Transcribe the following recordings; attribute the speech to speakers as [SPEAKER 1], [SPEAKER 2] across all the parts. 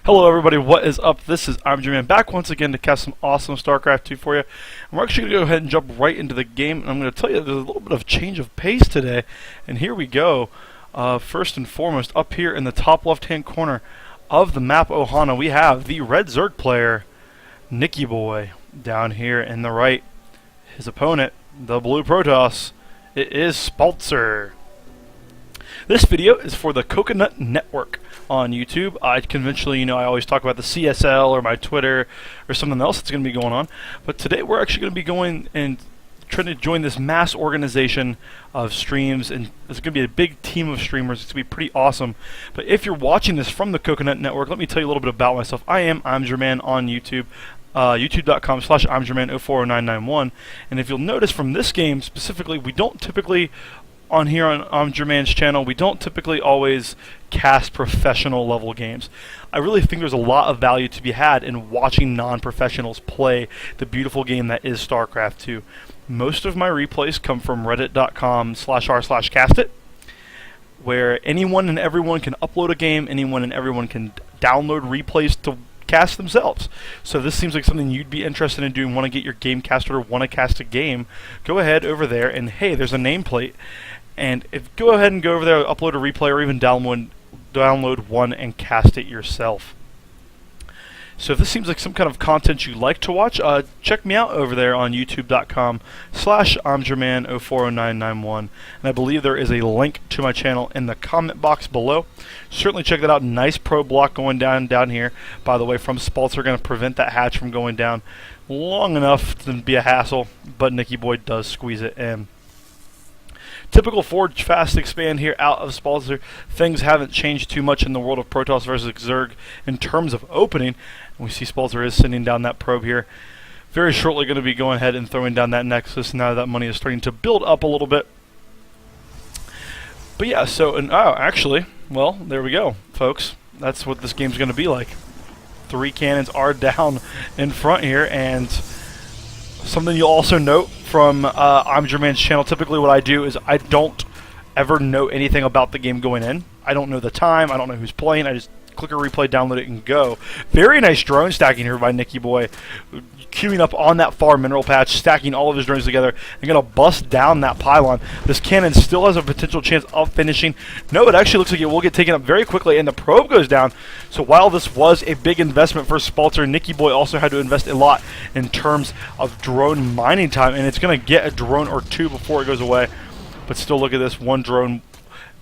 [SPEAKER 1] Hello everybody, what is up? This is I'm J-Man back once again to cast some awesome Starcraft 2 for you. And we're actually going to go ahead and jump right into the game. And I'm going to tell you there's a little bit of change of pace today. And here we go. First and foremost, up here in the top left-hand corner of the map Ohana, we have the red Zerg player, Nickyboy. Down here in the right, his opponent, the blue Protoss, it is Spaltzer. This video is for the Coconut Network on YouTube. Conventionally, I always talk about the CSL or my Twitter or something else that's going to be going on. But today we're actually going to be going and trying to join this mass organization of streams, and it's going to be a big team of streamers. It's going to be pretty awesome. But if you're watching this from the Coconut Network, let me tell you a little bit about myself. I'm J-Man on YouTube. YouTube.com/I'mJerman040991. And if you'll notice from this game specifically, we don't typically on here on Jerman's channel, we don't typically always cast professional level games. I really think there's a lot of value to be had in watching non-professionals play the beautiful game that is StarCraft 2. Most of my replays come from reddit.com/r/castit, where anyone and everyone can upload a game, anyone and everyone can download replays to cast themselves. So this seems like something you'd be interested in doing, want to get your game casted or want to cast a game, go ahead over there and hey, there's a nameplate. And go ahead and go over there, upload a replay, or even download one and cast it yourself. So if this seems like some kind of content you like to watch, check me out over there on youtube.com/I'mJerman040991. And I believe there is a link to my channel in the comment box below. Certainly check that out. Nice pro block going down here, by the way, from Spaltzer. Going to prevent that hatch from going down long enough to be a hassle, but Nickyboy does squeeze it in. Typical forge fast expand here out of Spaltzer. Things haven't changed too much in the world of Protoss versus Zerg in terms of opening. We see Spaltzer is sending down that probe here. Very shortly going to be going ahead and throwing down that Nexus now that money is starting to build up a little bit. But yeah, so, actually, well, there we go, folks. That's what this game's going to be like. 3 cannons are down in front here, and something you'll also note from I'm J-Man's channel, typically what I do is I don't ever know anything about the game going in. I don't know the time, I don't know who's playing, I just click a replay, download it, and go. Very nice drone stacking here by Nickyboy, queuing up on that far mineral patch, stacking all of his drones together, and going to bust down that pylon. This cannon still has a potential chance of finishing. No, it actually looks like it will get taken up very quickly, and the probe goes down. So while this was a big investment for Spaltzer, Nickyboy also had to invest a lot in terms of drone mining time, and it's going to get a drone or two before it goes away. But still, look at this. One drone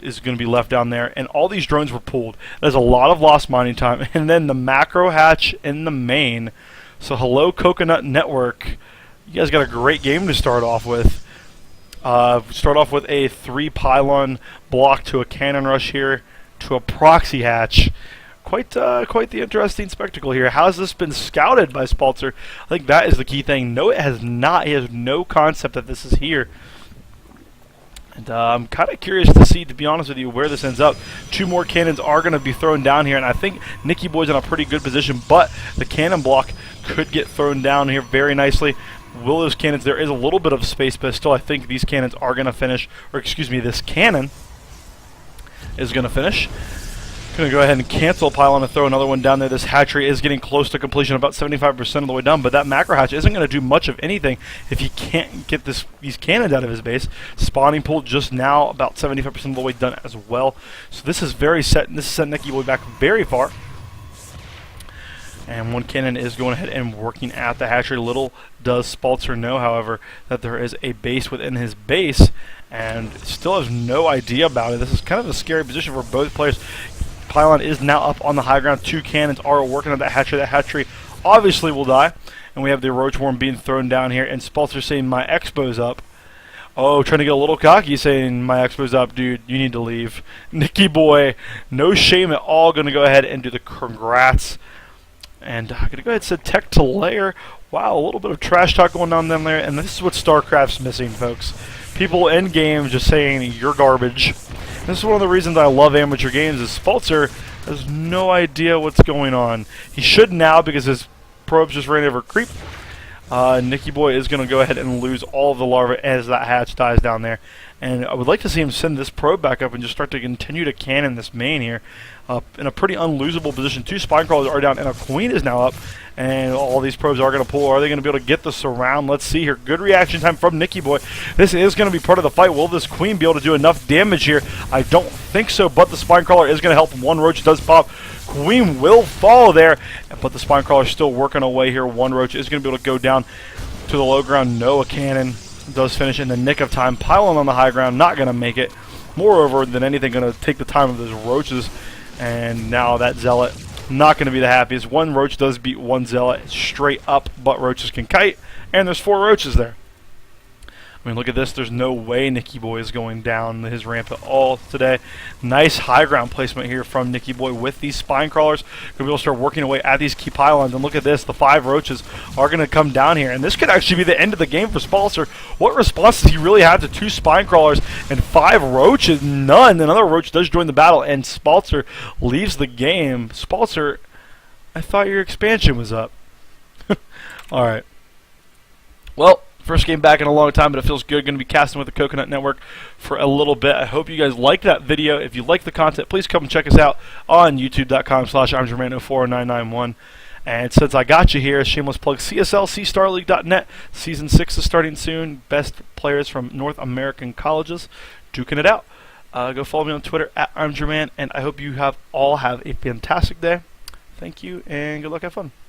[SPEAKER 1] is going to be left down there, and all these drones were pulled. There's a lot of lost mining time, and then the macro hatch in the main. So hello, Coconut Network. You guys got a great game to start off with. Start off with a 3 pylon block to a cannon rush here to a proxy hatch. Quite the interesting spectacle here. How has this been scouted by Spaltzer? I think that is the key thing. No, it has not. He has no concept that this is here. And I'm kind of curious to see, to be honest with you, where this ends up. 2 more cannons are going to be thrown down here, and I think Nickyboy's in a pretty good position, but the cannon block could get thrown down here very nicely. Will those cannons, there is a little bit of space, but still I think these cannons are going to finish, or excuse me, this cannon is going to finish. Going to go ahead and cancel a pylon and throw another one down there. This hatchery is getting close to completion, about 75% of the way done, but that macro hatch isn't going to do much of anything if he can't get these cannons out of his base. Spawning pool just now about 75% of the way done as well. So this is very set, and this has set Nickyboy back very far. And one cannon is going ahead and working at the hatchery. Little does Spaltzer know, however, that there is a base within his base, and still has no idea about it. This is kind of a scary position for both players. Pylon is now up on the high ground. 2 cannons are working on that hatchery. That hatchery obviously will die. And we have the roach worm being thrown down here. And Spaltzer saying, my expo's up. Oh, trying to get a little cocky, saying, my expo's up, dude. You need to leave. Nickyboy, no shame at all, going to go ahead and do the congrats. And I'm going to go ahead and set tech to layer. Wow, a little bit of trash talk going on there. And this is what StarCraft's missing, folks. People in game just saying, you're garbage. This is one of the reasons I love amateur games, is Spaltzer has no idea what's going on. He should now, because his probes just ran over creep. Nickyboy is going to go ahead and lose all of the larvae as that hatch dies down there. And I would like to see him send this probe back up and just start to continue to cannon this main here. In a pretty unlosable position. 2 spine crawlers are down, and a queen is now up. And all these probes are going to pull. Are they going to be able to get the surround? Let's see here. Good reaction time from nickyboy. This is going to be part of the fight. Will this queen be able to do enough damage here? I don't think so, but the spine crawler is going to help. 1 roach does pop. Queen will fall there, but the spine crawler is still working away here. 1 roach is going to be able to go down to the low ground. No, a cannon does finish in the nick of time. Pylon on the high ground, not going to make it. Moreover than anything, going to take the time of those roaches. And now that zealot, not going to be the happiest. 1 roach does beat 1 zealot straight up, but roaches can kite. And there's 4 roaches there. I mean, look at this. There's no way nickyboy is going down his ramp at all today. Nice high ground placement here from nickyboy with these spine crawlers. Going to be able to start working away at these key pylons. And look at this. The 5 roaches are going to come down here. And this could actually be the end of the game for Spaltzer. What response does he really have to 2 spine crawlers and 5 roaches? None. Another roach does join the battle, and Spaltzer leaves the game. Spaltzer, I thought your expansion was up. All right. Well, first game back in a long time, but it feels good. Going to be casting with the Coconut Network for a little bit. I hope you guys liked that video. If you like the content, please come and check us out on youtube.com/I'mJermaine04991. And since I got you here, shameless plug, CSL, Season 6 is starting soon. Best players from North American colleges, duking it out. Go follow me on Twitter @I'mJermaine, and I hope you all have a fantastic day. Thank you, and good luck, have fun.